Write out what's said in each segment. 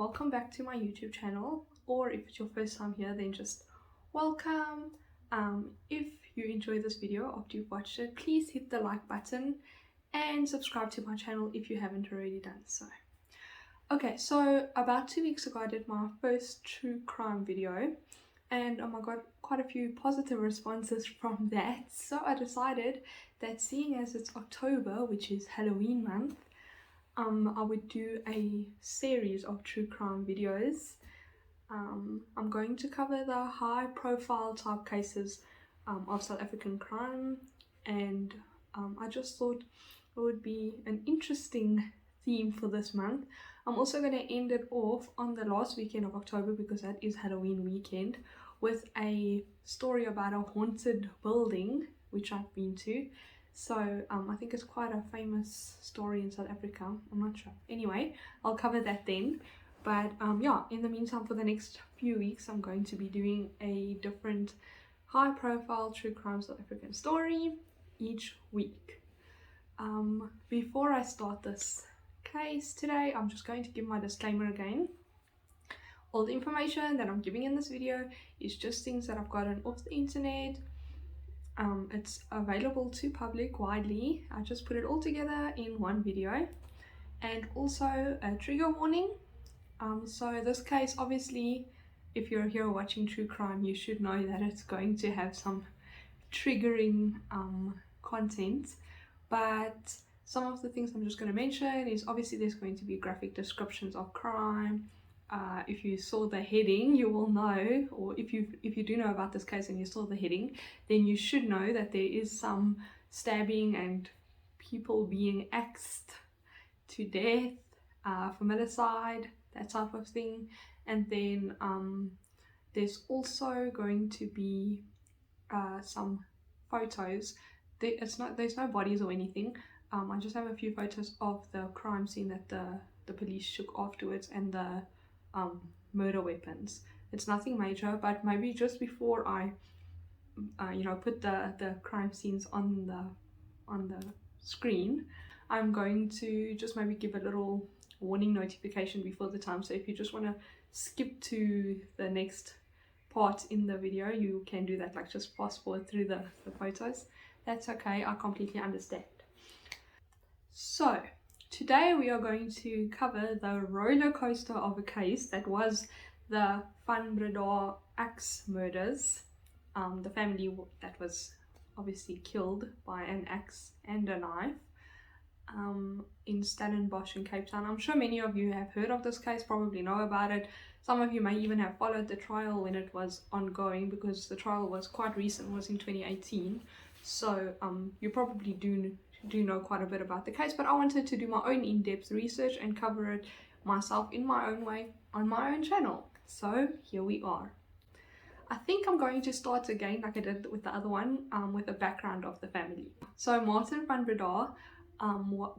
welcome back to my YouTube channel, or if it's your first time here, then just welcome. If you enjoy this video after you've watched it, please hit the like button and subscribe to my channel if you haven't already done so. Okay, so about 2 weeks ago I did my first true crime video, and I got quite a few positive responses from that. So I decided that seeing as it's October, which is Halloween month, I would do a series of true crime videos. I'm going to cover the high profile type cases of South African crime, and I just thought it would be an interesting theme for this month. I'm also going to end it off on the last weekend of October, because that is Halloween weekend, with a story about a haunted building which I've been to. So I think it's quite a famous story in South Africa. I'm not sure. Anyway, I'll cover that then. But yeah, in the meantime, for the next few weeks, I'm going to be doing a different high profile true crime South African story each week. Before I start this case today, I'm just going to give my disclaimer again. All the information that I'm giving in this video is just things that I've gotten off the internet. It's available to public widely. I just put it all together in one video. And also a trigger warning. So this case, obviously, if you're here watching true crime, you should know that it's going to have some triggering content. But some of the things I'm just going to mention is, obviously there's going to be graphic descriptions of crime. If you saw the heading, you will know, or if you do know about this case and you saw the heading, then you should know that there is some stabbing and people being axed to death, familicide, that type of thing. And then there's also going to be some photos. There's no bodies or anything. I just have a few photos of the crime scene that the police took afterwards, and the murder weapons. It's nothing major, but maybe just before I put the crime scenes on the screen, I'm going to just maybe give a little warning notification before the time. So if you just want to skip to the next part in the video, you can do that, like just fast forward through the photos. That's okay, I completely understand. So today we are going to cover the roller coaster of a case that was the Van Breda axe murders. The family that was obviously killed by an axe and a knife in Stellenbosch in Cape Town. I'm sure many of you have heard of this case, probably know about it. Some of you may even have followed the trial when it was ongoing, because the trial was quite recent, was in 2018. So you probably do know quite a bit about the case, but I wanted to do my own in-depth research and cover it myself in my own way on my own channel. So here we are. I think I'm going to start again, like I did with the other one, with the background of the family. So Martin van Breda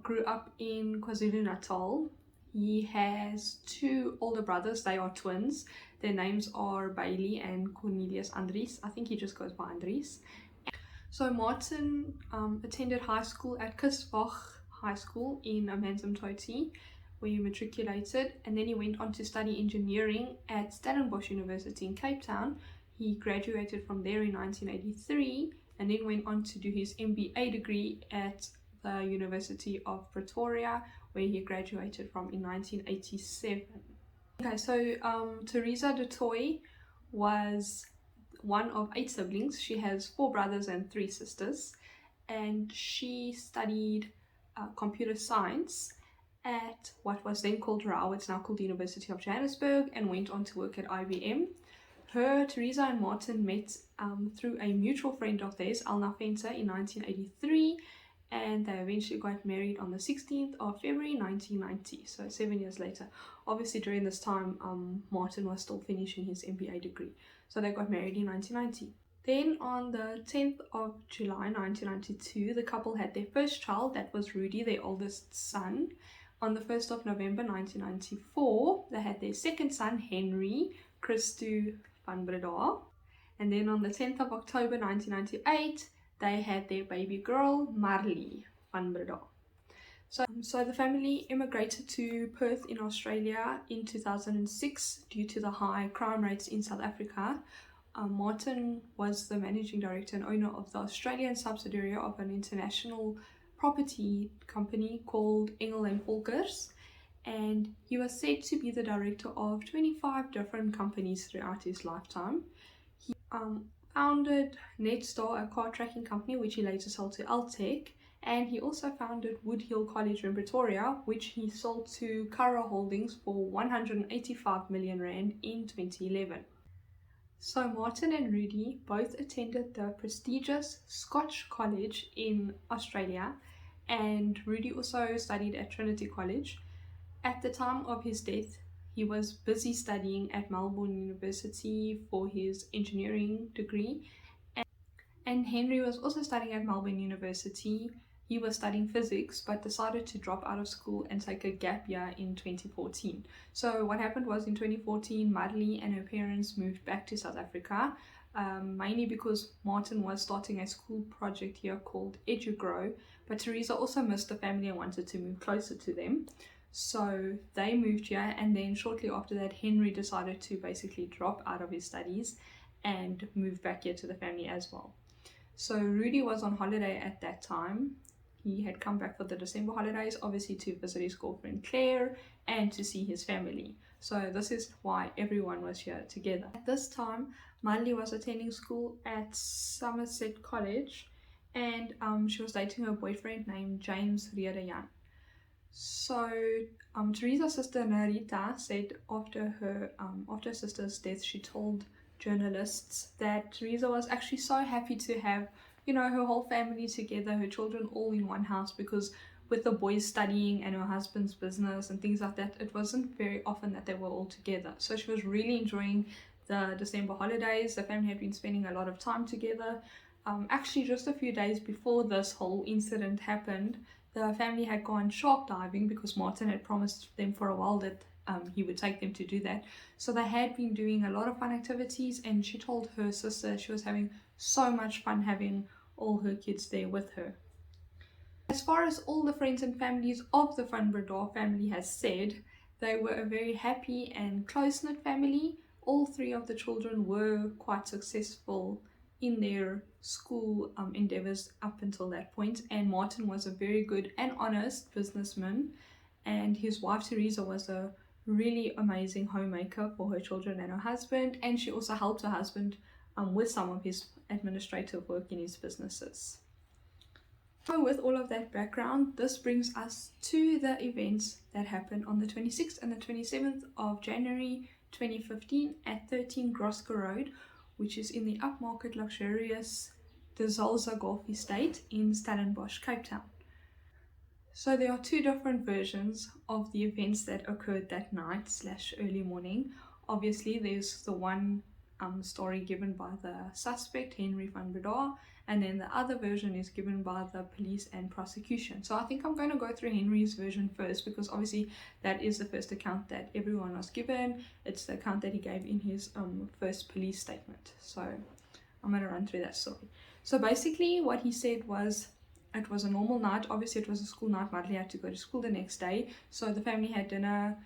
grew up in KwaZulu-Natal. He has two older brothers. They are twins. Their names are Bailey and Cornelius Andries. I think he just goes by Andries. So Martin attended high school at Kusbach High School in Amanzimtoti, where he matriculated, and then he went on to study engineering at Stellenbosch University in Cape Town. He graduated from there in 1983, and then went on to do his MBA degree at the University of Pretoria, where he graduated from in 1987. Okay, so Teresa du Toit was one of 8 siblings. She has 4 brothers and 3 sisters, and she studied computer science at what was then called RAU, it's now called University of Johannesburg, and went on to work at IBM. Teresa and Martin met through a mutual friend of theirs, Alna Venter, in 1983, and they eventually got married on the 16th of February 1990, so 7 years later. Obviously during this time Martin was still finishing his MBA degree, so they got married in 1990. Then on the 10th of July 1992, the couple had their first child. That was Rudy, their oldest son. On the 1st of November 1994, they had their second son, Henry Christo van Breda. And then on the 10th of October 1998, they had their baby girl, Marley van Breda. So the family immigrated to Perth in Australia in 2006 due to the high crime rates in South Africa. Martin was the managing director and owner of the Australian subsidiary of an international property company called Engel and Volkers, and he was said to be the director of 25 different companies throughout his lifetime. He founded Netstar, a car tracking company, which he later sold to Altec, and he also founded Woodhill College in Pretoria, which he sold to Curra Holdings for 185 million rand in 2011. So Martin and Rudy both attended the prestigious Scotch College in Australia, and Rudy also studied at Trinity College. At the time of his death, he was busy studying at Melbourne University for his engineering degree, and Henry was also studying at Melbourne University. He was studying physics but decided to drop out of school and take a gap year in 2014. So what happened was, in 2014, Madly and her parents moved back to South Africa, mainly because Martin was starting a school project here called EduGrow, but Teresa also missed the family and wanted to move closer to them. So they moved here, and then shortly after that, Henry decided to basically drop out of his studies and move back here to the family as well. So Rudy was on holiday at that time. He had come back for the December holidays, obviously to visit his girlfriend Claire and to see his family. So this is why everyone was here together. At this time, Madly was attending school at Somerset College, and she was dating her boyfriend named James Redejan. So Teresa's sister Narita said after her sister's death, she told journalists that Teresa was actually so happy to have, her whole family together, her children all in one house, because with the boys studying and her husband's business and things like that, it wasn't very often that they were all together. So she was really enjoying the December holidays. The family had been spending a lot of time together. Actually, just a few days before this whole incident happened, the family had gone shark diving because Martin had promised them for a while that he would take them to do that. So they had been doing a lot of fun activities, and she told her sister she was having so much fun having all her kids there with her. As far as all the friends and families of the Van Breda family has said, they were a very happy and close-knit family. All three of the children were quite successful in their school endeavors up until that point, and Martin was a very good and honest businessman, and his wife Teresa was a really amazing homemaker for her children and her husband, and she also helped her husband with some of his administrative work in his businesses. So with all of that background, this brings us to the events that happened on the 26th and the 27th of January 2015 at 13 Grosker Road, which is in the upmarket luxurious De Zalza Golf Estate in Stellenbosch, Cape Town. So there are two different versions of the events that occurred that night / early morning. Obviously, there's the one story given by the suspect, Henry van Breda, and then the other version is given by the police and prosecution. So I think I'm going to go through Henry's version first, because obviously that is the first account that everyone was given. It's the account that he gave in his first police statement. So I'm going to run through that story. So basically what he said was, it was a normal night. Obviously it was a school night. Madly had to go to school the next day, so the family had dinner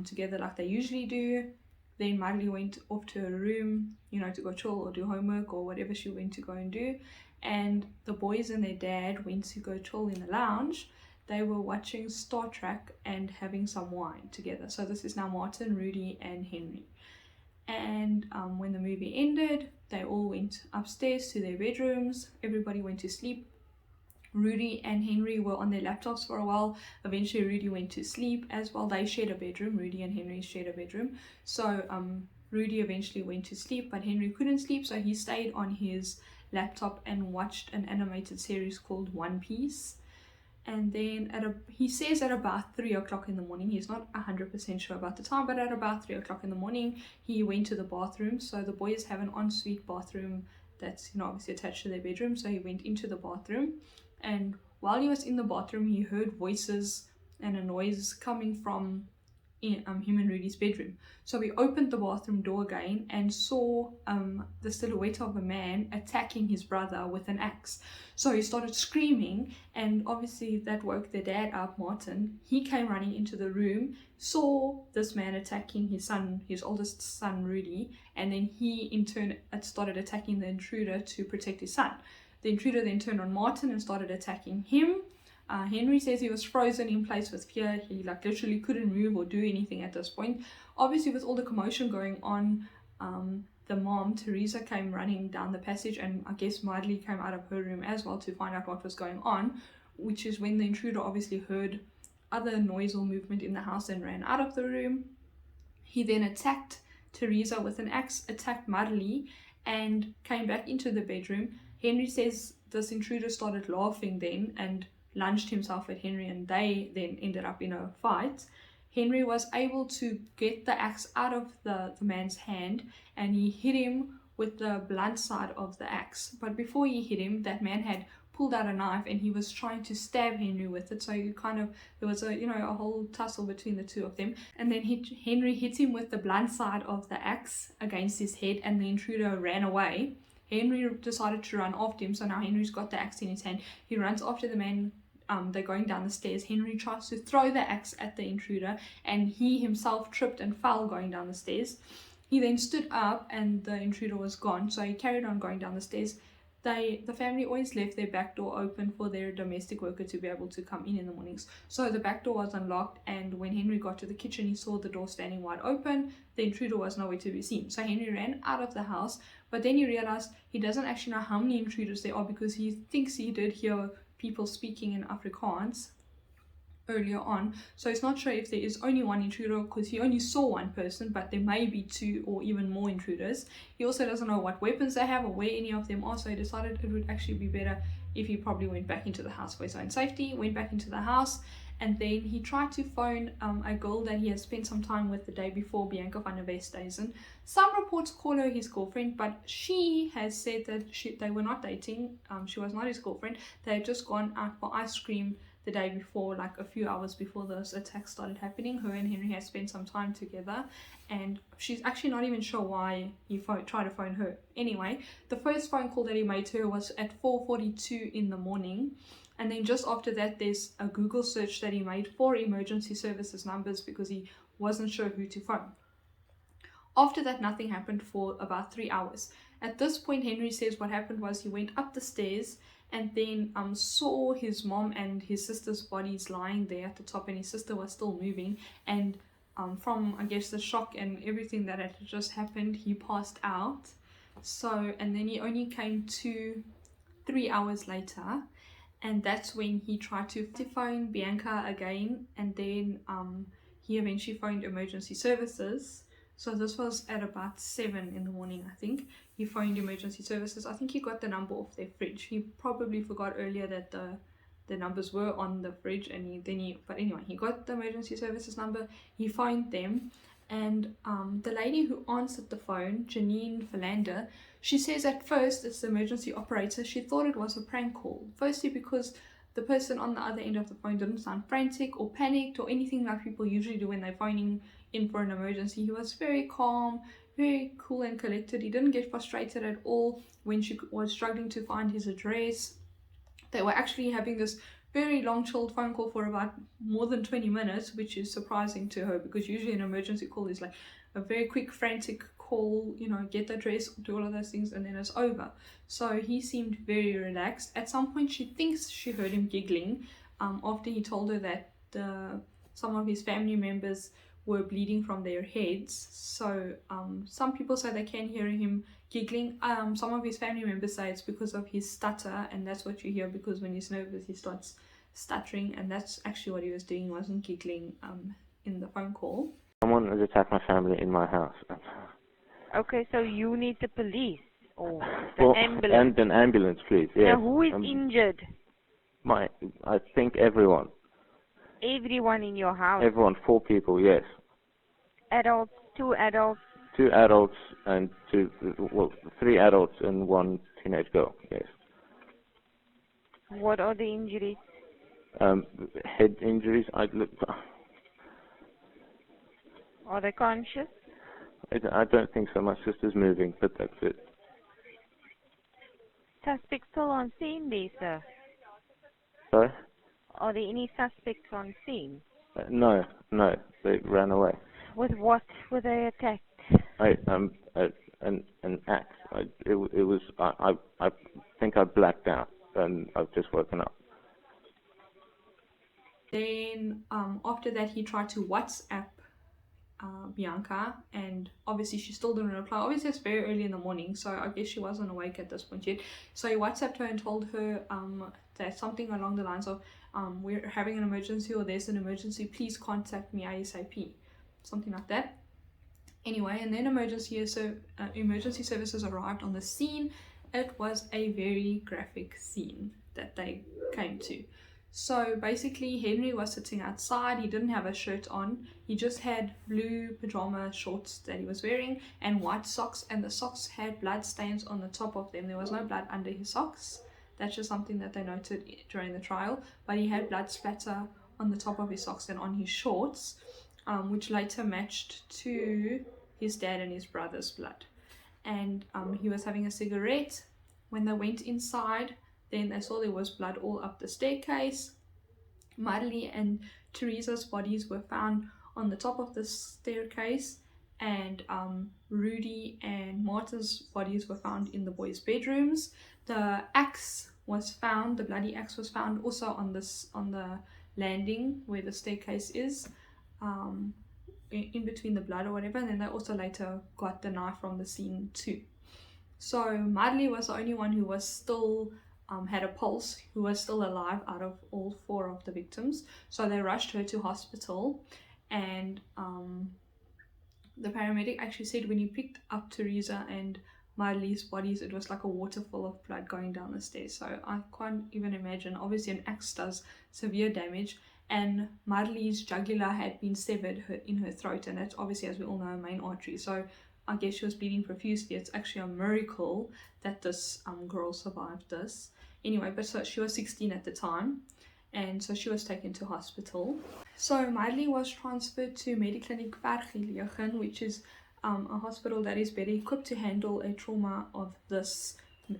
together like they usually do. Then Madly went off to her room, to go chill or do homework or whatever she went to go and do. And the boys and their dad went to go chill in the lounge. They were watching Star Trek and having some wine together. So this is now Martin, Rudy and Henry. And when the movie ended, they all went upstairs to their bedrooms. Everybody went to sleep. Rudy and Henry were on their laptops for a while. Eventually Rudy went to sleep as well. They shared a bedroom. Rudy and Henry shared a bedroom. So Rudy eventually went to sleep, but Henry couldn't sleep, so he stayed on his laptop and watched an animated series called One Piece. And then he says at about 3 o'clock in the morning, he's not 100% sure about the time, but at about 3 o'clock in the morning he went to the bathroom. So the boys have an ensuite bathroom that's obviously attached to their bedroom. So he went into the bathroom, and while he was in the bathroom he heard voices and a noise coming from in him and Rudy's bedroom. So we opened the bathroom door again and saw the silhouette of a man attacking his brother with an axe. So he started screaming, and obviously that woke the dad up, Martin. He came running into the room, saw this man attacking his son, his oldest son Rudy, and then he in turn started attacking the intruder to protect his son. The intruder then turned on Martin and started attacking him. Henry says he was frozen in place with fear. He literally couldn't move or do anything at this point. Obviously, with all the commotion going on, the mom, Teresa, came running down the passage, and I guess Madly came out of her room as well to find out what was going on, which is when the intruder obviously heard other noise or movement in the house and ran out of the room. He then attacked Teresa with an axe, attacked Madly, and came back into the bedroom. Henry says this intruder started laughing then and lunged himself at Henry, and they then ended up in a fight. Henry was able to get the axe out of the man's hand, and he hit him with the blunt side of the axe. But before he hit him, that man had pulled out a knife and he was trying to stab Henry with it. So there was a whole tussle between the two of them. And then Henry hit him with the blunt side of the axe against his head, and the intruder ran away. Henry decided to run after him, so now Henry's got the axe in his hand. He runs after the man. They're going down the stairs. Henry tries to throw the axe at the intruder, and he himself tripped and fell going down the stairs. He then stood up and the intruder was gone, so he carried on going down the stairs. The family always left their back door open for their domestic worker to be able to come in the mornings. So the back door was unlocked, and when Henry got to the kitchen, he saw the door standing wide open. The intruder was nowhere to be seen. So Henry ran out of the house, but then he realized he doesn't actually know how many intruders there are, because he thinks he did hear people speaking in Afrikaans earlier on. So he's not sure if there is only one intruder, because he only saw one person, but there may be two or even more intruders. He also doesn't know what weapons they have or where any of them are, so he decided it would actually be better if he probably went back into the house for his own safety. Went back into the house, and then he tried to phone a girl that he had spent some time with the day before, Bianca van der Westhuizen. Some reports call her his girlfriend, but she has said that they were not dating. She was not his girlfriend. They had just gone out for ice cream the day before, like a few hours before those attacks started happening. Her and Henry had spent some time together, and she's actually not even sure why he tried to phone her. Anyway, the first phone call that he made to her was at 4:42 in the morning. And then just after that, there's a Google search that he made for emergency services numbers because he wasn't sure who to phone. After that, nothing happened for about 3 hours. At this point, Henry says what happened was he went up the stairs and then saw his mom and his sister's bodies lying there at the top, and his sister was still moving. And from, I guess, the shock and everything that had just happened, he passed out. So, and then he only came to 3 hours later. And that's when he tried to phone Bianca again, and then he eventually phoned emergency services. So this was at about 7 in the morning, I think. He phoned emergency services. I think he got the number off their fridge. He probably forgot earlier that the numbers were on the fridge, and but anyway, he got the emergency services number. He phoned them, and the lady who answered the phone, Janine Philander, she says at first it's the emergency operator. She thought it was a prank call. Firstly, because the person on the other end of the phone didn't sound frantic or panicked or anything like people usually do when they're phoning in for an emergency. He was very calm, very cool and collected. He didn't get frustrated at all when she was struggling to find his address. They were actually having this very long chilled phone call for about more than 20 minutes, which is surprising to her, because usually an emergency call is like a very quick frantic call, get the address, do all of those things, and then it's over. So he seemed very relaxed. At some point she thinks she heard him giggling after he told her that some of his family members were bleeding from their heads. So some people say they can hear him giggling. Some of his family members say it's because of his stutter, and that's what you hear, because when he's nervous he starts stuttering, and that's actually what he was doing. He wasn't giggling in the phone call. Someone has attacked my family in my house. Okay, so you need the police or ambulance. And an ambulance, please. Yes. Now, who is injured? I think everyone. Everyone in your house? Everyone, 4 people, yes. Adults, 2 adults? 2 adults and 3 adults and 1 teenage girl, yes. What are the injuries? Head injuries. Are they conscious? I don't think so. My sister's moving, but that's it. Suspects still on scene, Lisa? Sorry? Are there any suspects on scene? No, they ran away. With what were they attacked? An axe. I think I blacked out, and I've just woken up. Then after that, he tried to WhatsApp Bianca, and obviously she still didn't reply. Obviously it's very early in the morning, so I guess she wasn't awake at this point yet. So he WhatsApped her and told her that something along the lines of we're having an emergency, or there's an emergency, please contact me ASAP, something like that. Anyway, and then emergency services arrived on the scene. It was a very graphic scene that they came to. So basically, Henry was sitting outside. He didn't have a shirt on. He just had blue pajama shorts that he was wearing and white socks, and the socks had blood stains on the top of them. There was no blood under his socks. That's just something that they noted during the trial, but he had blood splatter on the top of his socks and on his shorts, which later matched to his dad and his brother's blood. And he was having a cigarette. When they went inside, then they saw there was blood all up the staircase. Madeleine and Teresa's bodies were found on the top of the staircase, and Rudy and Martin's bodies were found in the boys' bedrooms. The axe was found, the bloody axe was found also on the landing where the staircase is, in between the blood or whatever. And then they also later got the knife from the scene too. So Madeleine was the only one who was still had a pulse, who was still alive out of all 4 of the victims. So they rushed her to hospital, and the paramedic actually said when he picked up Teresa and Madeleine's bodies, it was like a waterfall of blood going down the stairs. So I can't even imagine. Obviously an axe does severe damage, and Madeleine's jugular had been severed in her throat, and that's obviously, as we all know, a main artery. So I guess she was bleeding profusely. It's actually a miracle that this girl survived this. Anyway, but so she was 16 at the time, and so she was taken to hospital. So Madeleine was transferred to Mediclinic Vergelegen, which is a hospital that is better equipped to handle a trauma of this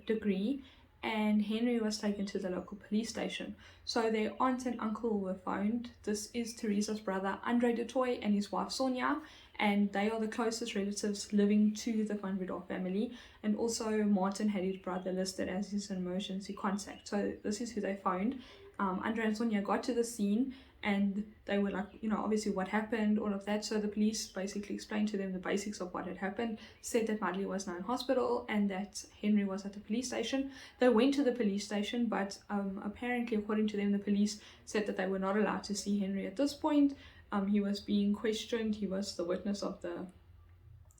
degree, and Henry was taken to the local police station. So their aunt and uncle were phoned. This is Teresa's brother Andre de Toy and his wife Sonia, and they are the closest relatives living to the Van Breda family. And also Martin had his brother listed as his emergency contact. So this is who they phoned. Andre and Sonia got to the scene, and they were like, obviously what happened, all of that. So the police basically explained to them the basics of what had happened, said that Madeleine was now in hospital and that Henry was at the police station. They went to the police station, but apparently, according to them, the police said that they were not allowed to see Henry at this point. He was being questioned. He was the witness of the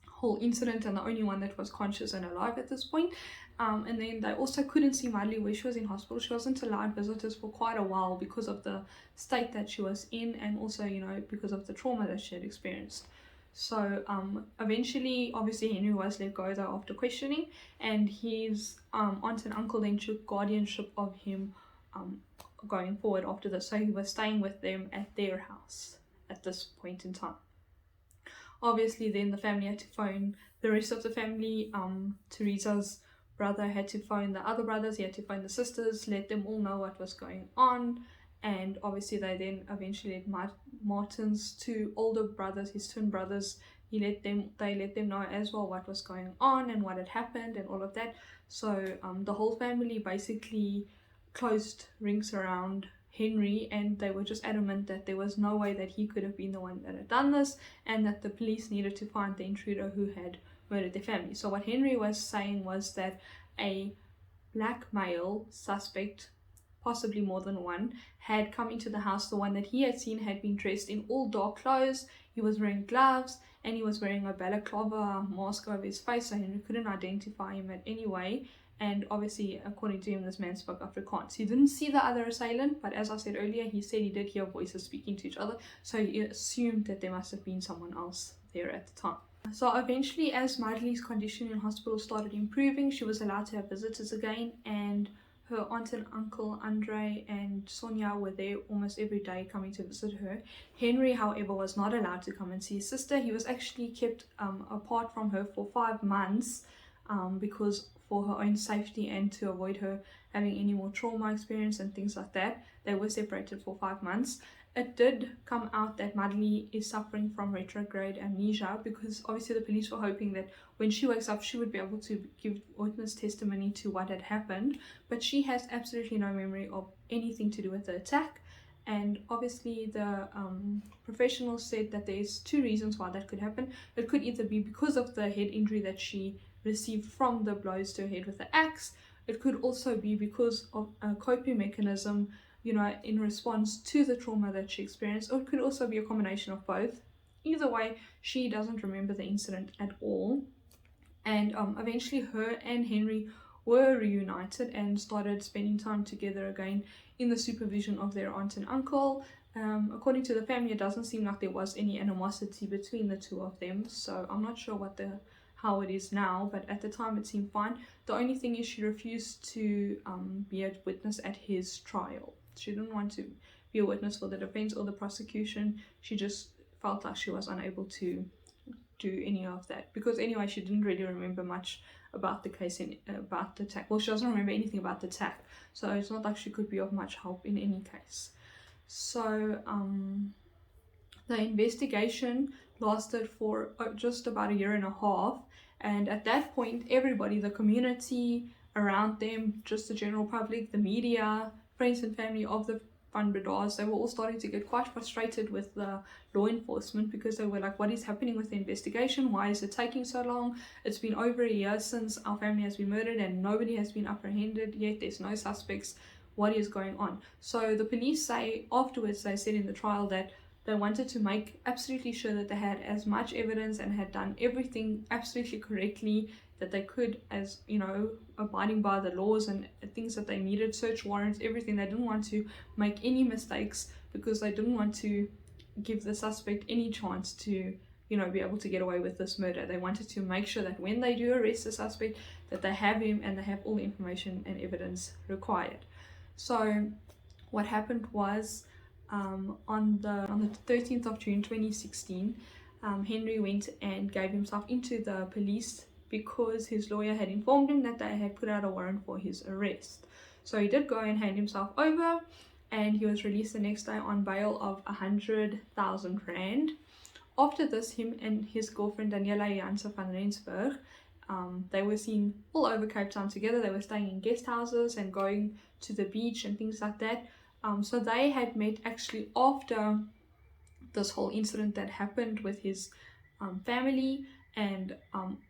whole incident and the only one that was conscious and alive at this point. And then they also couldn't see Madeleine where she was in hospital. She wasn't allowed visitors for quite a while because of the state that she was in, and also, because of the trauma that she had experienced. So eventually, obviously, Henry was let go though after questioning, and his aunt and uncle then took guardianship of him going forward after this. So he was staying with them at their house at this point in time. Obviously, then the family had to phone the rest of the family. Teresa's brother had to phone the other brothers, he had to phone the sisters, let them all know what was going on. And obviously they then eventually let Martin's 2 older brothers, his twin brothers, they let them know as well what was going on and what had happened and all of that. So the whole family basically closed rings around Henry, and they were just adamant that there was no way that he could have been the one that had done this, and that the police needed to find the intruder who had murdered their family. So what Henry was saying was that a black male suspect, possibly more than one, had come into the house. The one that he had seen had been dressed in all dark clothes. He was wearing gloves, and he was wearing a balaclava mask over his face, so Henry couldn't identify him in any way. And obviously, according to him, this man spoke Afrikaans. He didn't see the other assailant, but as I said earlier, he said he did hear voices speaking to each other, so he assumed that there must have been someone else there at the time. So eventually, as Madeleine's condition in hospital started improving, she was allowed to have visitors again, and her aunt and uncle Andre and Sonia were there almost every day coming to visit her. Henry, however, was not allowed to come and see his sister. He was actually kept apart from her for 5 months because for her own safety and to avoid her having any more trauma experience and things like that. They were separated for 5 months. It did come out that Madeleine is suffering from retrograde amnesia because obviously the police were hoping that when she wakes up she would be able to give witness testimony to what had happened, but she has absolutely no memory of anything to do with the attack. And obviously the professionals said that there's 2 reasons why that could happen. It could either be because of the head injury that she received from the blows to her head with the axe. It could also be because of a coping mechanism, you know, in response to the trauma that she experienced, or it could also be a combination of both. Either way, she doesn't remember the incident at all. And eventually her and Henry were reunited and started spending time together again in the supervision of their aunt and uncle. According to the family, it doesn't seem like there was any animosity between the 2 of them, so I'm not sure how it is now, but at the time it seemed fine. The only thing is she refused to be a witness at his trial. She didn't want to be a witness for the defense or the prosecution. She just felt like she was unable to do any of that, because anyway she didn't really remember much about the case about the attack. Well, she doesn't remember anything about the attack, so it's not like she could be of much help in any case. So the investigation lasted for just about 1.5 years, and at that point everybody, the community around them, just the general public, the media, friends and family of the Van Breda's, they were all starting to get quite frustrated with the law enforcement, because they were like, what is happening with the investigation? Why is it taking so long? It's been over 1 year since our family has been murdered and nobody has been apprehended yet. There's no suspects. What is going on? So the police say afterwards, they said in the trial that they wanted to make absolutely sure that they had as much evidence and had done everything absolutely correctly that they could, as you know, abiding by the laws and things that they needed, search warrants, everything. They didn't want to make any mistakes because they didn't want to give the suspect any chance to, you know, be able to get away with this murder. They wanted to make sure that when they do arrest the suspect, that they have him and they have all the information and evidence required. So what happened was, on the 13th of June 2016, Henry went and gave himself into the police because his lawyer had informed him that they had put out a warrant for his arrest. So he did go and hand himself over, and he was released the next day on bail of 100,000 rand. After this, him and his girlfriend Daniela Janse van Rensburg, they were seen all over Cape Town together. They were staying in guest houses and going to the beach and things like that. So they had met actually after this whole incident that happened with his family, and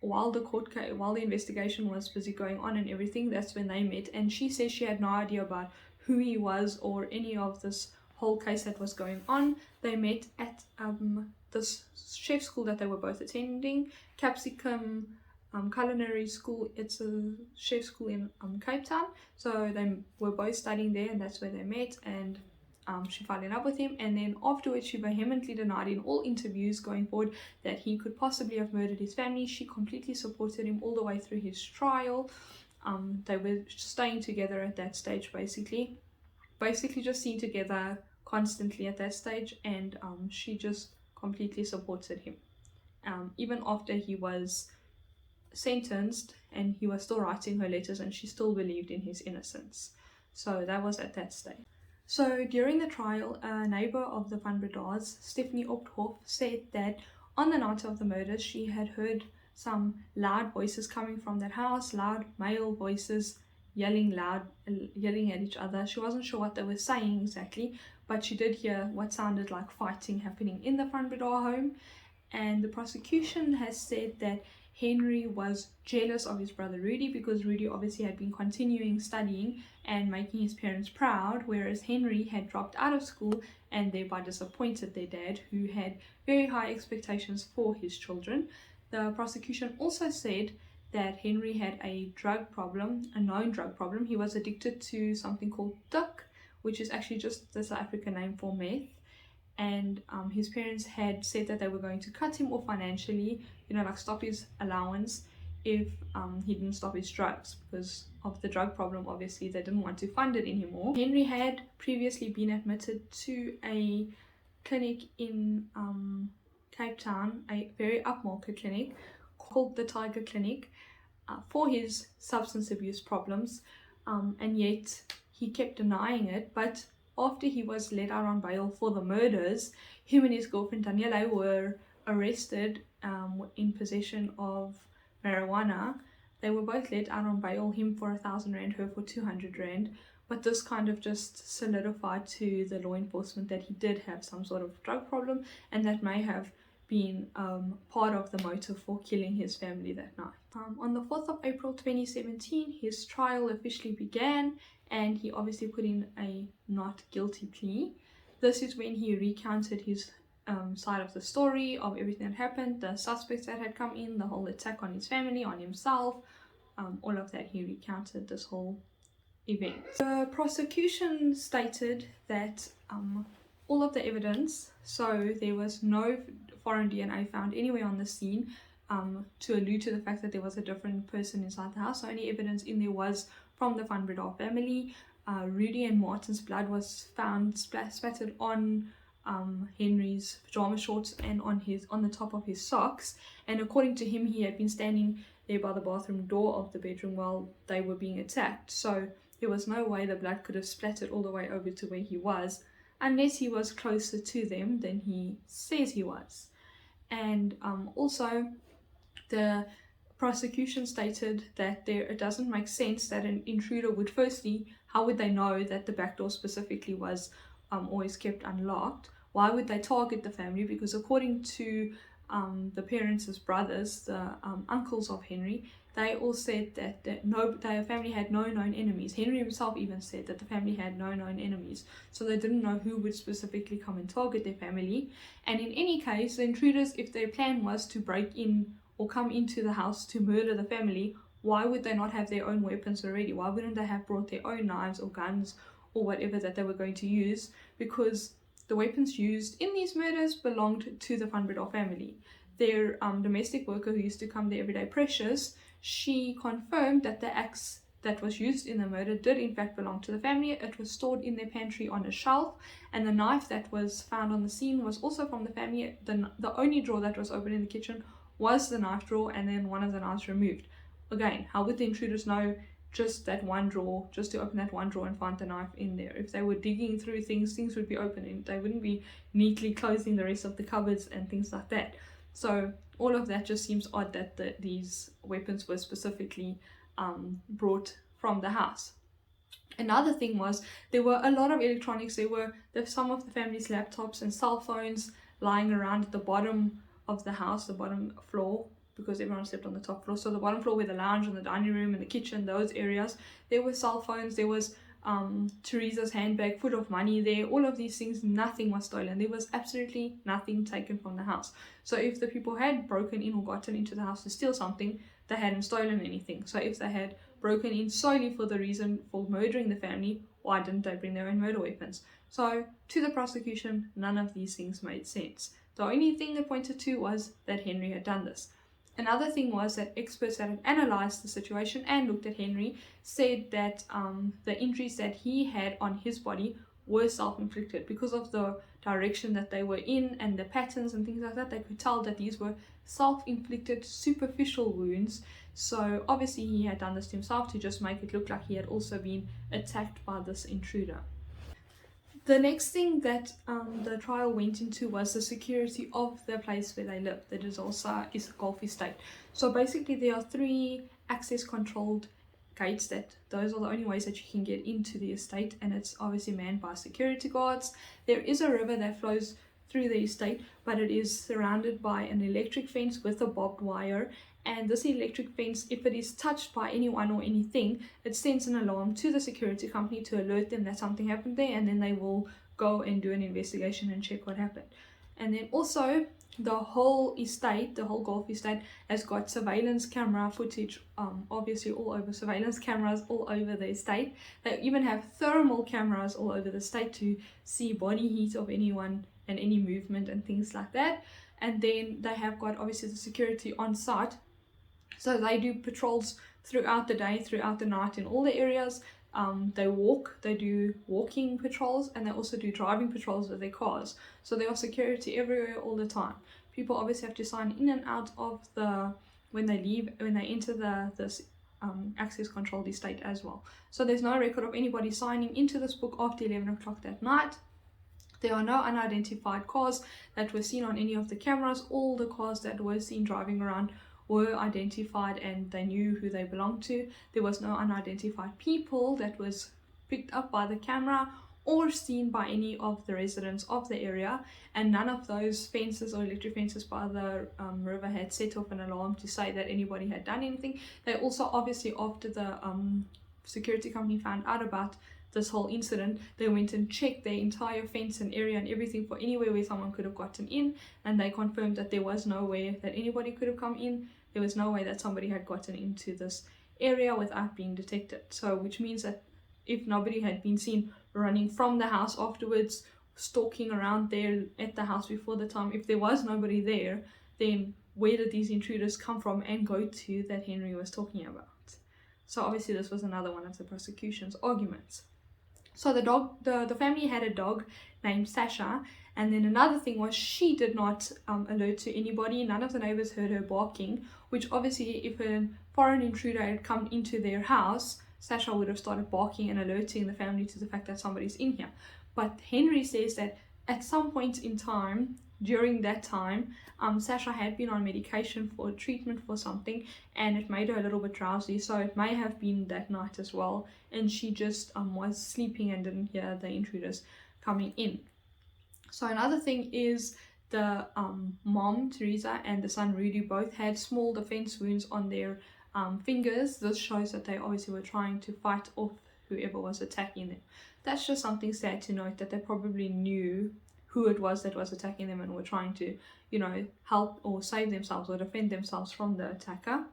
while the investigation was busy going on and everything, that's when they met. And she says she had no idea about who he was or any of this whole case that was going on. They met at this chef school that they were both attending, Capsicum Culinary School. It's a chef school in Cape Town. So they were both studying there, and that's where they met, and she fell in love with him. And then afterwards she vehemently denied in all interviews going forward that he could possibly have murdered his family. She completely supported him all the way through his trial. They were staying together at that stage, basically just seen together constantly at that stage, and she just completely supported him. Even after he was sentenced, and he was still writing her letters, and she still believed in his innocence. So that was at that stage. So during the trial, a neighbor of the Van Breda's, Stephanie Opthoff, said that on the night of the murders she had heard some loud voices coming from that house, loud male voices yelling at each other. She wasn't sure what they were saying exactly, but she did hear what sounded like fighting happening in the Van Breda home. And the prosecution has said that Henry was jealous of his brother Rudy, because Rudy obviously had been continuing studying and making his parents proud, whereas Henry had dropped out of school and thereby disappointed their dad, who had very high expectations for his children. The prosecution also said that Henry had a known drug problem. He was addicted to something called tuk, which is actually just the South African name for meth. And his parents had said that they were going to cut him off financially, like stop his allowance, if he didn't stop his drugs. Because of the drug problem, obviously they didn't want to fund it anymore. Henry had previously been admitted to a clinic in Cape Town, a very upmarket clinic called the Tiger Clinic, for his substance abuse problems, and yet he kept denying it. But after he was let out on bail for the murders, him and his girlfriend Daniela were arrested in possession of marijuana. They were both let out on bail, him for 1,000 rand, her for 200 rand. But this kind of just solidified to the law enforcement that he did have some sort of drug problem, and that may have been part of the motive for killing his family that night. On the 4th of April 2017, his trial officially began, and he obviously put in a not guilty plea. This is when he recounted his side of the story of everything that happened, the suspects that had come in, the whole attack on his family, on himself, all of that. He recounted this whole event. The prosecution stated that all of the evidence, so there was no foreign DNA found anywhere on the scene to allude to the fact that there was a different person inside the house. So only evidence in there was from the Van Breda family. Rudy and Martin's blood was found splattered on Henry's pajama shorts and on the top of his socks, and according to him, he had been standing there by the bathroom door of the bedroom while they were being attacked. So there was no way the blood could have splattered all the way over to where he was, unless he was closer to them than he says he was. And also the prosecution stated that it doesn't make sense that an intruder would, firstly, how would they know that the back door specifically was always kept unlocked? Why would they target the family? Because according to the parents' brothers, the uncles of Henry, they all said that their family had no known enemies. Henry himself even said that the family had no known enemies, so they didn't know who would specifically come and target their family. And in any case, the intruders, if their plan was to break in or come into the house to murder the family, why would they not have their own weapons already? Why wouldn't they have brought their own knives or guns or whatever that they were going to use? Because the weapons used in these murders belonged to the Van Breda family. Their domestic worker who used to come there every day, Precious, she confirmed that the axe that was used in the murder did in fact belong to the family. It was stored in their pantry on a shelf, and the knife that was found on the scene was also from the family. The only drawer that was open in the kitchen was the knife drawer, and then one of the knives removed. Again, how would the intruders know just that one drawer, just to open that one drawer and find the knife in there? If they were digging through things would be open, and they wouldn't be neatly closing the rest of the cupboards and things like that. So all of that just seems odd that these weapons were specifically brought from the house. Another thing was there were a lot of electronics. There were some of the family's laptops and cell phones lying around at the bottom of the house, the bottom floor, because everyone slept on the top floor. So the bottom floor, where the lounge and the dining room and the kitchen, those areas, there were cell phones. There was Teresa's handbag full of money there. All of these things, nothing was stolen. There was absolutely nothing taken from the house. So if the people had broken in or gotten into the house to steal something, they hadn't stolen anything. So if they had broken in solely for the reason for murdering the family, why didn't they bring their own murder weapons? So to the prosecution, none of these things made sense. The only thing they pointed to was that Henry had done this. Another thing was that experts that had analysed the situation and looked at Henry said that the injuries that he had on his body were self-inflicted. Because of the direction that they were in and the patterns and things like that, they could tell that these were self-inflicted superficial wounds. So obviously he had done this to himself to just make it look like he had also been attacked by this intruder. The next thing that the trial went into was the security of the place where they live. That is also a golf estate. So basically there are 3 access controlled gates, that those are the only ways that you can get into the estate, and it's obviously manned by security guards. There is a river that flows through the estate, but it is surrounded by an electric fence with a barbed wire, and this electric fence, if it is touched by anyone or anything, it sends an alarm to the security company to alert them that something happened there, and then they will go and do an investigation and check what happened. And then also the whole estate, the whole golf estate, has got surveillance camera footage, obviously all over, surveillance cameras all over the estate. They even have thermal cameras all over the estate to see body heat of anyone and any movement and things like that. And then they have got obviously the security on site. So they do patrols throughout the day, throughout the night in all the areas. They do walking patrols, and they also do driving patrols with their cars. So there are security everywhere all the time. People obviously have to sign in and out of when they enter this access controlled estate as well. So there's no record of anybody signing into this book after 11 o'clock that night. There are no unidentified cars that were seen on any of the cameras. All the cars that were seen driving around were identified and they knew who they belonged to. There was no unidentified people that was picked up by the camera or seen by any of the residents of the area, and none of those fences or electric fences by the river had set off an alarm to say that anybody had done anything. They also, obviously, after the security company found out about this whole incident, they went and checked their entire fence and area and everything for anywhere where someone could have gotten in, and they confirmed that there was no way that anybody could have come in. There was no way that somebody had gotten into this area without being detected. So which means that if nobody had been seen running from the house afterwards, stalking around there at the house before the time, if there was nobody there, then where did these intruders come from and go to that Henry was talking about? So obviously this was another one of the prosecution's arguments. So the family had a dog named Sasha, and then another thing was she did not alert to anybody. None of the neighbors heard her barking, which obviously if a foreign intruder had come into their house, Sasha would have started barking and alerting the family to the fact that somebody's in here. But Henry says that at some point in time, during that time, Sasha had been on medication for treatment for something, and it made her a little bit drowsy, so it may have been that night as well, and she just was sleeping and didn't hear the intruders coming in. So another thing is the mom, Teresa, and the son, Rudy, both had small defense wounds on their fingers. This shows that they obviously were trying to fight off whoever was attacking them. That's just something sad to note, that they probably knew who it was that was attacking them and were trying to, help or save themselves or defend themselves from the attacker.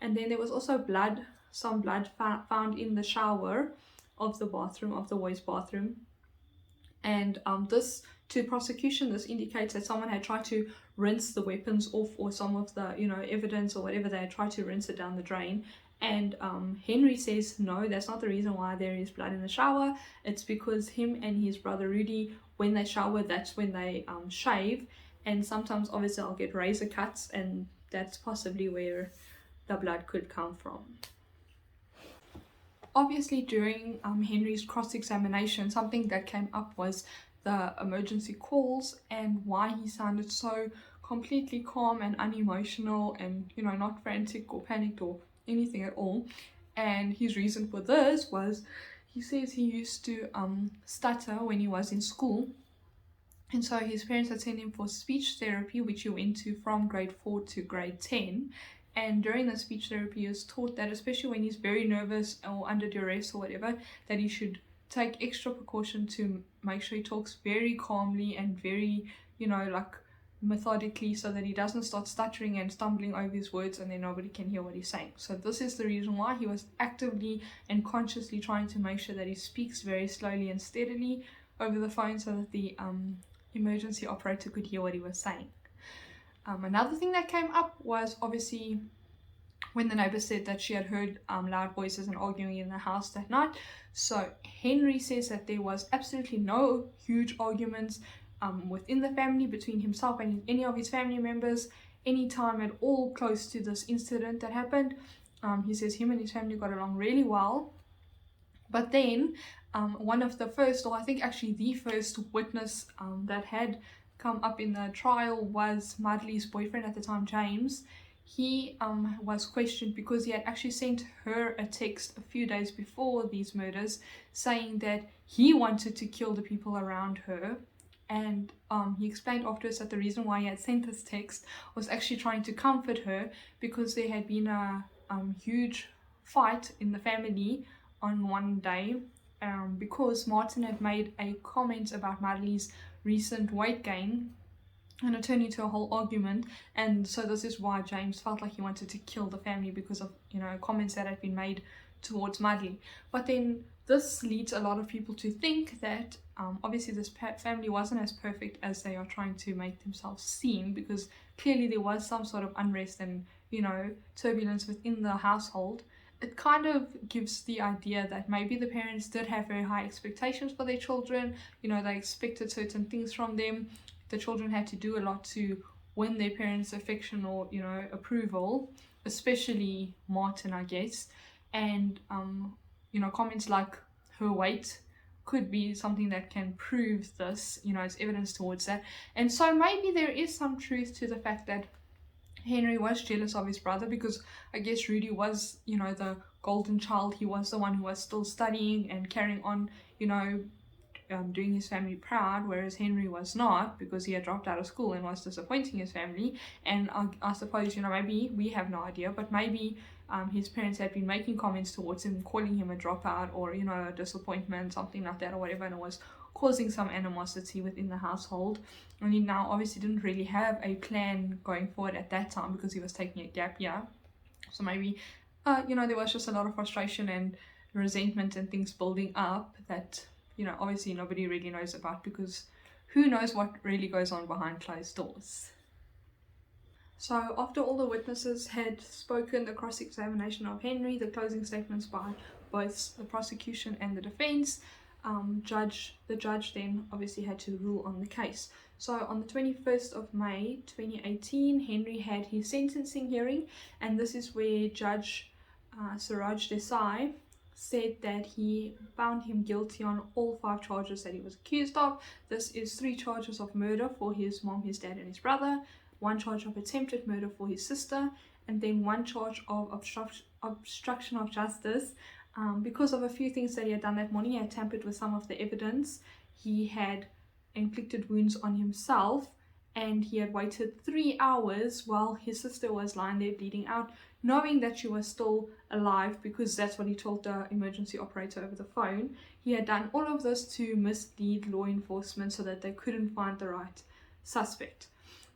And then there was also some blood found in the shower of the boys' bathroom. And this, to prosecution, this indicates that someone had tried to rinse the weapons off, or some of the evidence or whatever, they had tried to rinse it down the drain. And Henry says no, that's not the reason why there is blood in the shower. It's because him and his brother Rudy, when they shower, that's when they shave, and sometimes obviously I'll get razor cuts, and that's possibly where the blood could come from. Obviously during Henry's cross-examination, something that came up was the emergency calls and why he sounded so completely calm and unemotional and not frantic or panicked or anything at all. And his reason for this was, he says he used to stutter when he was in school, and so his parents had sent him for speech therapy, which he went to from grade 4 to grade 10. And during the speech therapy, he was taught that especially when he's very nervous or under duress or whatever, that he should take extra precaution to make sure he talks very calmly and very methodically, so that he doesn't start stuttering and stumbling over his words and then nobody can hear what he's saying. So this is the reason why he was actively and consciously trying to make sure that he speaks very slowly and steadily over the phone, so that the emergency operator could hear what he was saying. Another thing that came up was obviously when the neighbor said that she had heard loud voices and arguing in the house that night. So Henry says that there was absolutely no huge arguments within the family between himself and any of his family members any time at all close to this incident that happened. He says him and his family got along really well. But then one of the first, or I think actually the first witness that had come up in the trial was Madely's boyfriend at the time, James. He was questioned because he had actually sent her a text a few days before these murders saying that he wanted to kill the people around her. And he explained afterwards that the reason why he had sent this text was actually trying to comfort her, because there had been a huge fight in the family on one day because Martin had made a comment about Madely's recent weight gain, and it turned into a whole argument. And so this is why James felt like he wanted to kill the family, because of comments that had been made towards Madely. But then this leads a lot of people to think that obviously this family wasn't as perfect as they are trying to make themselves seem, because clearly there was some sort of unrest and turbulence within the household, it kind of gives the idea that maybe the parents did have very high expectations for their children. They expected certain things from them. The children had to do a lot to win their parents' affection or, approval, especially Martin, I guess. And, comments like her weight could be something that can prove this, as evidence towards that. And so maybe there is some truth to the fact that Henry was jealous of his brother, because I guess Rudy was, the golden child. He was the one who was still studying and carrying on, doing his family proud, whereas Henry was not, because he had dropped out of school and was disappointing his family. And I suppose, maybe, we have no idea, but maybe his parents had been making comments towards him, calling him a dropout or, a disappointment, something like that or whatever, and it was causing some animosity within the household. And he now obviously didn't really have a plan going forward at that time because he was taking a gap year. So maybe, there was just a lot of frustration and resentment and things building up that, obviously nobody really knows about, because who knows what really goes on behind closed doors. So after all the witnesses had spoken, the cross-examination of Henry, the closing statements by both the prosecution and the defense, the judge then obviously had to rule on the case. So on the 21st of May 2018, Henry had his sentencing hearing, and this is where Judge Siraj Desai said that he found him guilty on all 5 charges that he was accused of. This is 3 charges of murder for his mom, his dad, and his brother, 1 charge of attempted murder for his sister, and then 1 charge of obstruction of justice. Because of a few things that he had done that morning, he had tampered with some of the evidence. He had inflicted wounds on himself, and he had waited 3 hours while his sister was lying there bleeding out, knowing that she was still alive, because that's what he told the emergency operator over the phone. He had done all of this to mislead law enforcement so that they couldn't find the right suspect.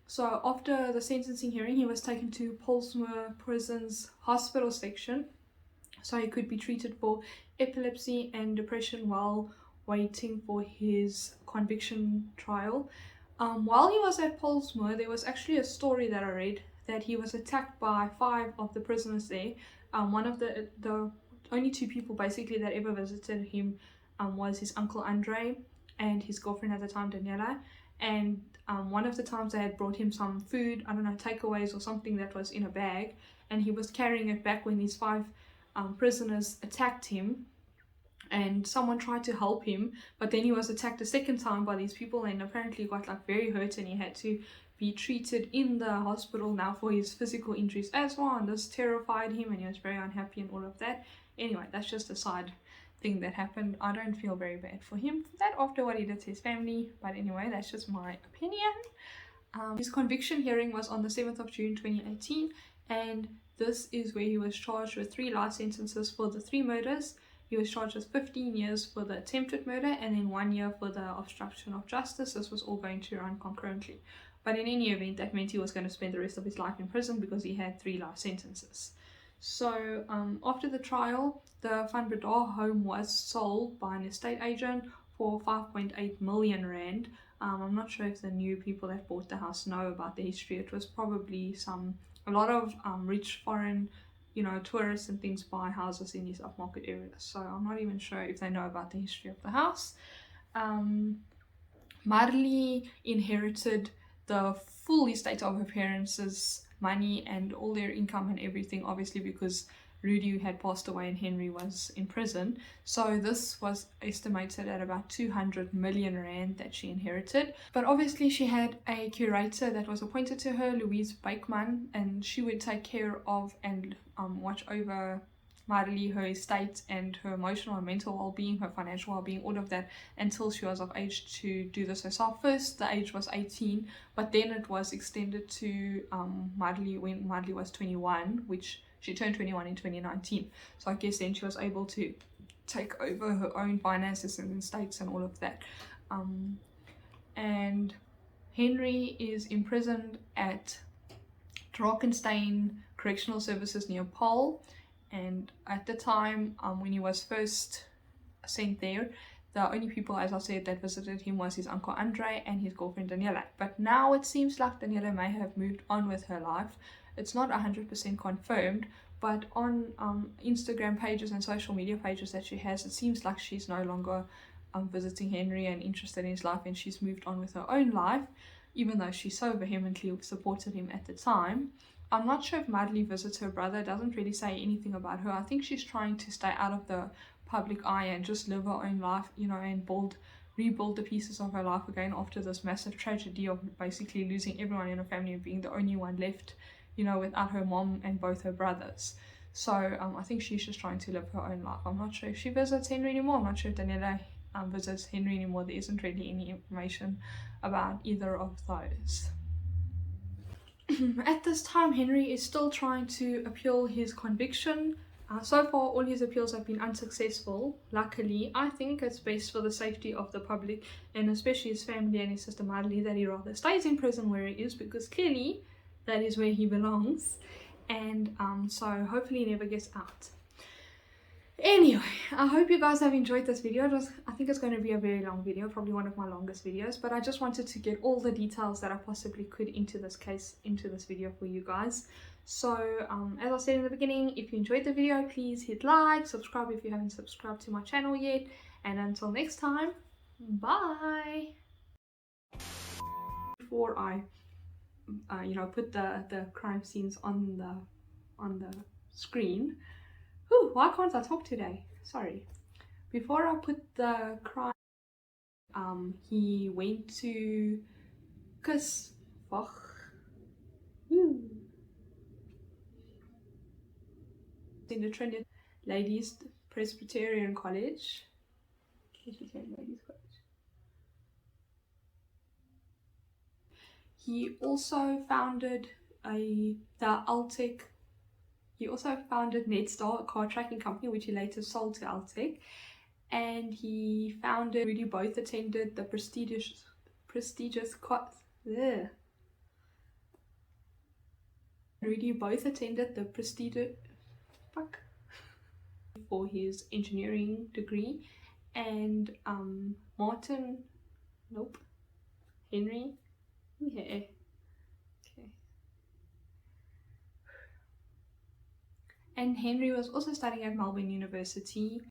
So after the sentencing hearing, he was taken to Pollsmoor Prison's hospital section, so he could be treated for epilepsy and depression while waiting for his conviction trial. While he was at Pollsmoor, there was actually a story that I read that he was attacked by 5 of the prisoners there. One of the only 2 people basically that ever visited him was his uncle Andre and his girlfriend at the time, Daniela. And one of the times they had brought him some food, I don't know, takeaways or something that was in a bag, and he was carrying it back when these 5 prisoners attacked him, and someone tried to help him, but then he was attacked a second time by these people and apparently got very hurt, and he had to be treated in the hospital now for his physical injuries as well, and this terrified him and he was very unhappy and all of that. Anyway, that's just a side thing that happened. I don't feel very bad for him for that after what he did to his family, but anyway, that's just my opinion. His conviction hearing was on the 7th of June 2018, and this is where he was charged with 3 life sentences for the 3 murders. He was charged with 15 years for the attempted murder and then 1 year for the obstruction of justice. This was all going to run concurrently. But in any event, that meant he was going to spend the rest of his life in prison because he had 3 life sentences. So after the trial, the Van Breda home was sold by an estate agent for 5.8 million rand. I'm not sure if the new people that bought the house know about the history. It was probably a lot of rich foreign, tourists and things buy houses in these upmarket areas. So I'm not even sure if they know about the history of the house. Marley inherited the full estate of her parents' money and all their income and everything, obviously because Rudy had passed away and Henry was in prison. So this was estimated at about 200 million rand that she inherited. But obviously she had a curator that was appointed to her, Louise Bakeman, and she would take care of and watch over Marley, her estate and her emotional and mental well-being, her financial well-being, all of that, until she was of age to do this herself. First the age was 18, but then it was extended to Marley when Marley was 21, which she turned 21 in 2019. So I guess then she was able to take over her own finances and estates and all of that. And Henry is imprisoned at Drakenstein Correctional Services near Paarl. And at the time when he was first sent there, the only people, as I said, that visited him was his uncle Andre and his girlfriend Daniela. But now it seems like Daniela may have moved on with her life. It's not 100% confirmed, but on Instagram pages and social media pages that she has, it seems like she's no longer visiting Henry and interested in his life, and she's moved on with her own life, even though she so vehemently supported him at the time. I'm not sure if Madly visits her brother. It doesn't really say anything about her. I think she's trying to stay out of the public eye and just live her own life, you know, and rebuild the pieces of her life again after this massive tragedy of basically losing everyone in her family and being the only one left, you know, without her mom and both her brothers. So I think she's just trying to live her own life. I'm not sure if she visits Henry anymore. I'm not sure if Daniela visits Henry anymore. There isn't really any information about either of those. At this time, Henry is still trying to appeal his conviction. So far, all his appeals have been unsuccessful. Luckily, I think it's best for the safety of the public, and especially his family and his sister Madly, that he rather stays in prison where he is, because clearly that is where he belongs. And so hopefully he never gets out. Anyway, I hope you guys have enjoyed this video. I think it's going to be a very long video, probably one of my longest videos, but I just wanted to get all the details that I possibly could into this case, into this video for you guys. So as I said in the beginning, if you enjoyed the video, please hit like, subscribe if you haven't subscribed to my channel yet, and until next time, bye. Before I you know, put the crime scenes on the screen. Whew, why can't I talk today? Sorry. Before I put the crime, he went to in the Trinity Ladies Presbyterian College. Presbyterian Ladies College. He also founded He also founded Netstar, a car tracking company, which he later sold to Altec. And he founded, Rudy both attended the prestigious for his engineering degree, and Henry, yeah, okay. And Henry was also studying at Melbourne University.